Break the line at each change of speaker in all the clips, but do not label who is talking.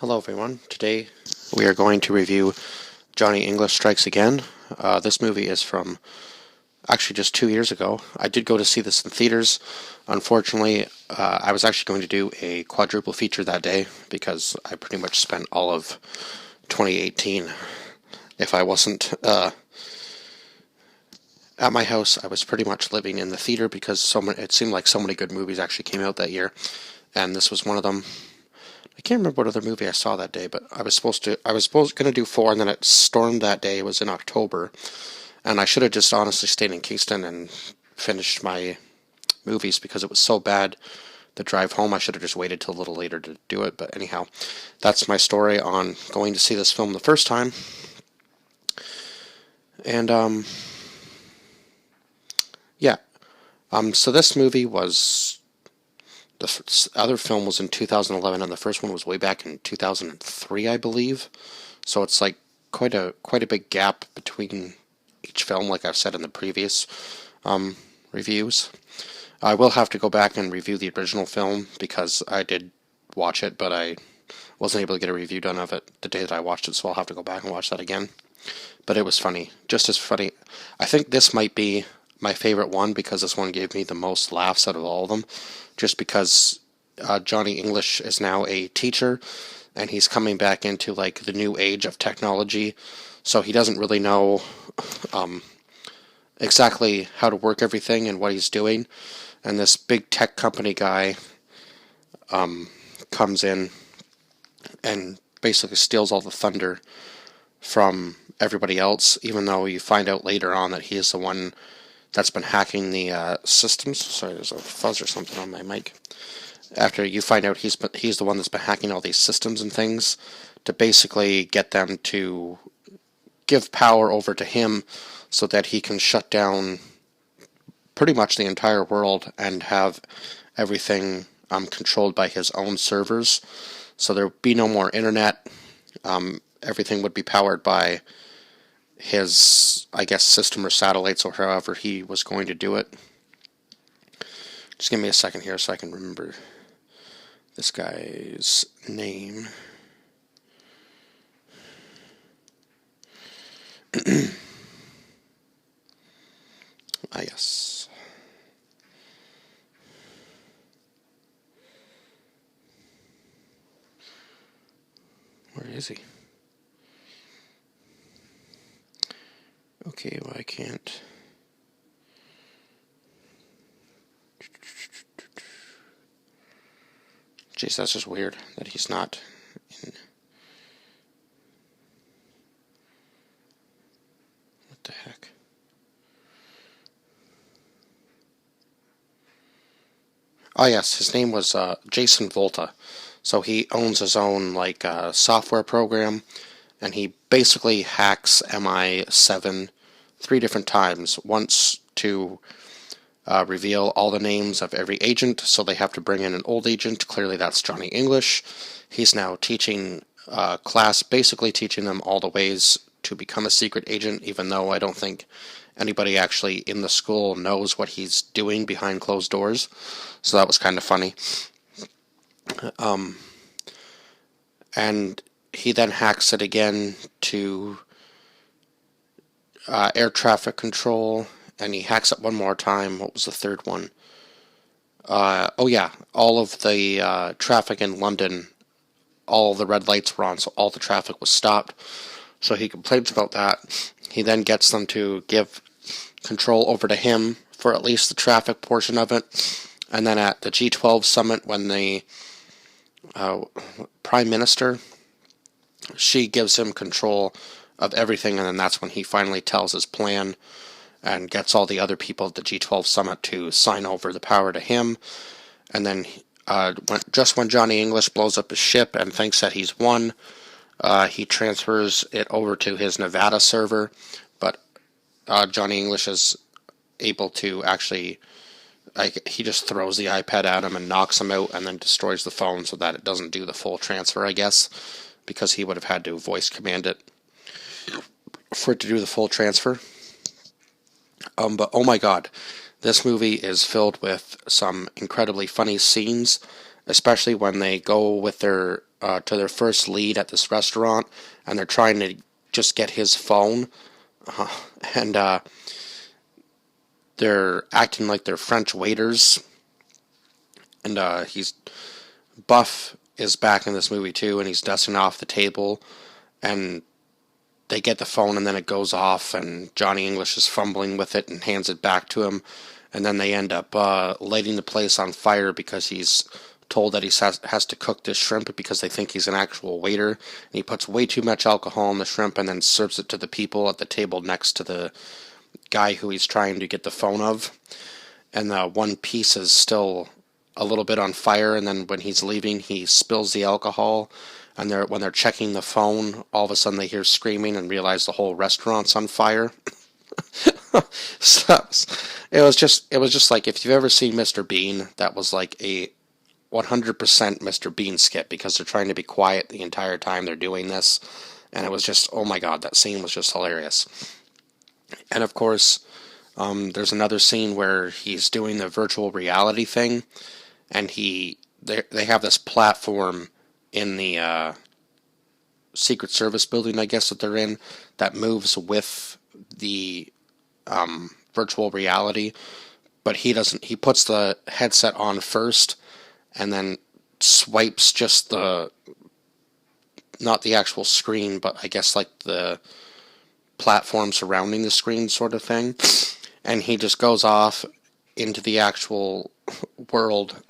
Hello everyone. Today we are going to review Johnny English Strikes Again. This movie is from actually just 2 years ago. I did go to see this in theaters. Unfortunately, I was actually going to do a quadruple feature that day because I pretty much spent all of 2018. If I wasn't at my house, I was pretty much living in the theater because it seemed like so many good movies actually came out that year, and this was one of them. I can't remember what other movie I saw that day, but I was going to do four, and then it stormed that day. It was in October, and I should have just honestly stayed in Kingston and finished my movies because it was so bad. The drive home, I should have just waited till a little later to do it. But anyhow, that's my story on going to see this film the first time. And yeah, so this movie was. The other film was in 2011, and the first one was way back in 2003, I believe. So it's like quite a big gap between each film, like I've said in the previous reviews. I will have to go back and review the original film because I did watch it, but I wasn't able to get a review done of it the day that I watched it, so I'll have to go back and watch that again. But it was funny, just as funny. I think this might be my favorite one because this one gave me the most laughs out of all of them, just because Johnny English is now a teacher and he's coming back into like the new age of technology, so he doesn't really know exactly how to work everything and what he's doing, and this big tech company guy comes in and basically steals all the thunder from everybody else, even though you find out later on that he is the one that's been hacking the systems. Sorry, there's a fuzz or something on my mic. After you find out he's the one that's been hacking all these systems and things to basically get them to give power over to him so that he can shut down pretty much the entire world and have everything controlled by his own servers. So there would be no more internet. Everything would be powered by his, I guess, system or satellites or however he was going to do it. Just give me a second here so I can remember this guy's name. Yes. Where is he? Okay, well, I can't. Jeez, that's just weird that he's not in. What the heck? Oh, yes, his name was Jason Volta. So he owns his own like software program, and he basically hacks MI7 three different times. Once to reveal all the names of every agent, so they have to bring in an old agent. Clearly, that's Johnny English. He's now teaching class, basically teaching them all the ways to become a secret agent, even though I don't think anybody actually in the school knows what he's doing behind closed doors. So that was kind of funny. And he then hacks it again to air traffic control, and he hacks it one more time. What was the third one? Oh yeah, all of the traffic in London, all the red lights were on, so all the traffic was stopped. So he complains about that. He then gets them to give control over to him for at least the traffic portion of it. And then at the G12 summit, when the Prime Minister, she gives him control of everything, and then that's when he finally tells his plan and gets all the other people at the G12 summit to sign over the power to him. And then just when Johnny English blows up his ship and thinks that he's won, he transfers it over to his Nevada server, but Johnny English is able to actually, he just throws the iPad at him and knocks him out and then destroys the phone so that it doesn't do the full transfer, I guess, because he would have had to voice command it for it to do the full transfer. But oh my god, this movie is filled with some incredibly funny scenes especially when they go with their to their first lead at this restaurant, and they're trying to just get his phone, uh, and they're acting like they're French waiters, and he's Buff is back in this movie too, and he's dusting off the table, and they get the phone, and then it goes off, and Johnny English is fumbling with it and hands it back to him, and then they end up lighting the place on fire because he's told that he has to cook this shrimp because they think he's an actual waiter, and he puts way too much alcohol in the shrimp and then serves it to the people at the table next to the guy who he's trying to get the phone of, and the one piece is still a little bit on fire, and then when he's leaving, he spills the alcohol, and when they're checking the phone, all of a sudden they hear screaming and realize the whole restaurant's on fire. So it was just like, if you've ever seen Mr. Bean, that was like a 100% Mr. Bean skit, because they're trying to be quiet the entire time they're doing this, and it was just, oh my god, that scene was just hilarious. And of course, there's another scene where he's doing the virtual reality thing, and they have this platform in the Secret Service building, I guess, that they're in, that moves with the virtual reality, but he doesn't. He puts the headset on first, and then swipes just not the actual screen, but I guess like the platform surrounding the screen sort of thing, and he just goes off into the actual world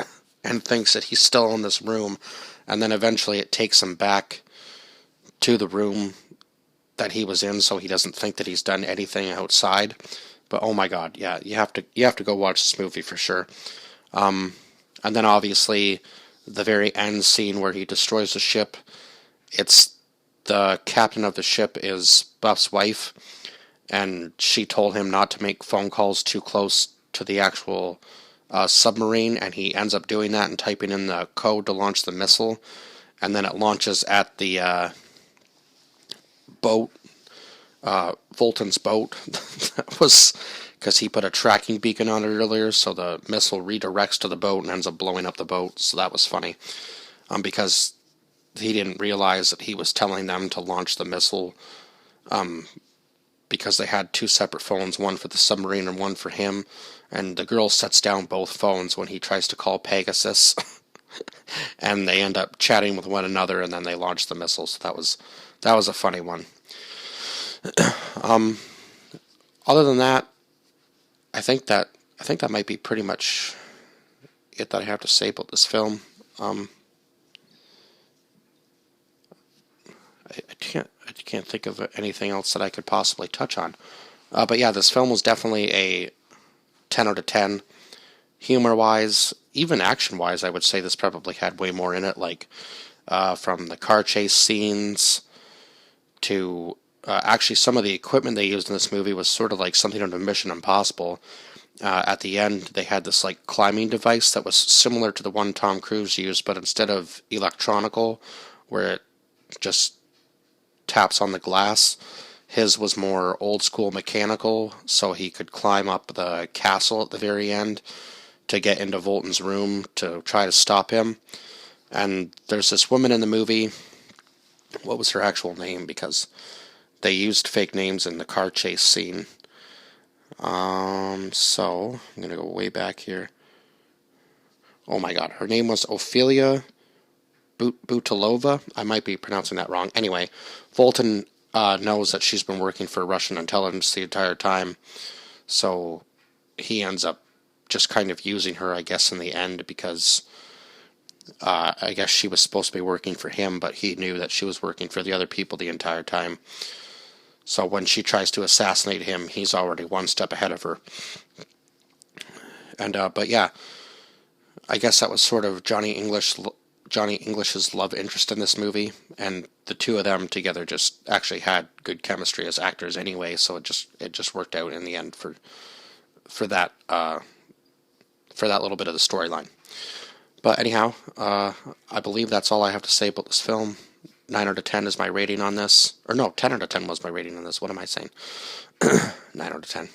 and thinks that he's still in this room, and then eventually it takes him back to the room that he was in, so he doesn't think that he's done anything outside. But oh my god, yeah, you have to go watch this movie for sure. And then obviously the very end scene where he destroys the ship, it's the captain of the ship is Buff's wife, and she told him not to make phone calls too close to the actual submarine, and he ends up doing that and typing in the code to launch the missile, and then it launches at the boat, Fulton's boat. That was because he put a tracking beacon on it earlier, so the missile redirects to the boat and ends up blowing up the boat, so that was funny. Because he didn't realize that he was telling them to launch the missile, because they had two separate phones, one for the submarine and one for him, and the girl sets down both phones when he tries to call Pegasus, and they end up chatting with one another, and then they launch the missile, so that was a funny one. Other than that, I think that might be pretty much it that I have to say about this film. I can't think of anything else that I could possibly touch on. But yeah, this film was definitely a 10 out of 10. Humor-wise, even action-wise, I would say this probably had way more in it, like from the car chase scenes to actually some of the equipment they used in this movie was sort of like something out of Mission Impossible. At the end, they had this like climbing device that was similar to the one Tom Cruise used, but instead of electronical, where it just taps on the glass, his was more old school mechanical, so he could climb up the castle at the very end to get into Volton's room to try to stop him. And there's this woman in the movie, what was her actual name, because they used fake names in the car chase scene. So I'm gonna go way back here. Oh my god, her name was Ophelia Butalova. I might be pronouncing that wrong. Anyway, Volton knows that she's been working for Russian intelligence the entire time, so he ends up just kind of using her, I guess, in the end, because I guess she was supposed to be working for him, but he knew that she was working for the other people the entire time. So when she tries to assassinate him, he's already one step ahead of her. And but yeah, I guess that was sort of Johnny English's love interest in this movie, and the two of them together just actually had good chemistry as actors anyway. So it just worked out in the end for that little bit of the storyline. But anyhow, I believe that's all I have to say about this film. 9 out of 10 is my rating on this. Or no, 10 out of 10 was my rating on this. What am I saying? 9 out of 10.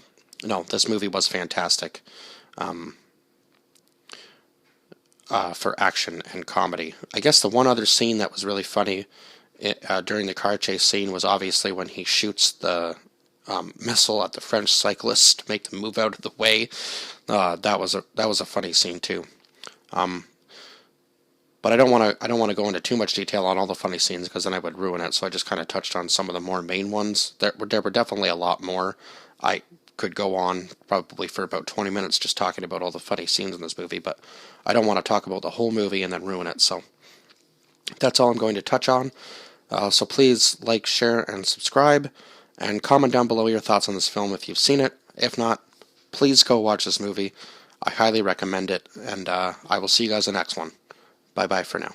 No, this movie was fantastic. for action and comedy. I guess the one other scene that was really funny during the car chase scene was obviously when he shoots the missile at the French cyclists to make them move out of the way. That was a funny scene too. But I don't want to go into too much detail on all the funny scenes because then I would ruin it. So I just kind of touched on some of the more main ones. There were definitely a lot more. I could go on probably for about 20 minutes just talking about all the funny scenes in this movie, but I don't want to talk about the whole movie and then ruin it. So that's all I'm going to touch on. So please like, share, and subscribe, and comment down below your thoughts on this film if you've seen it. If not, please go watch this movie. I highly recommend it, and I will see you guys in the next one. Bye-bye for now.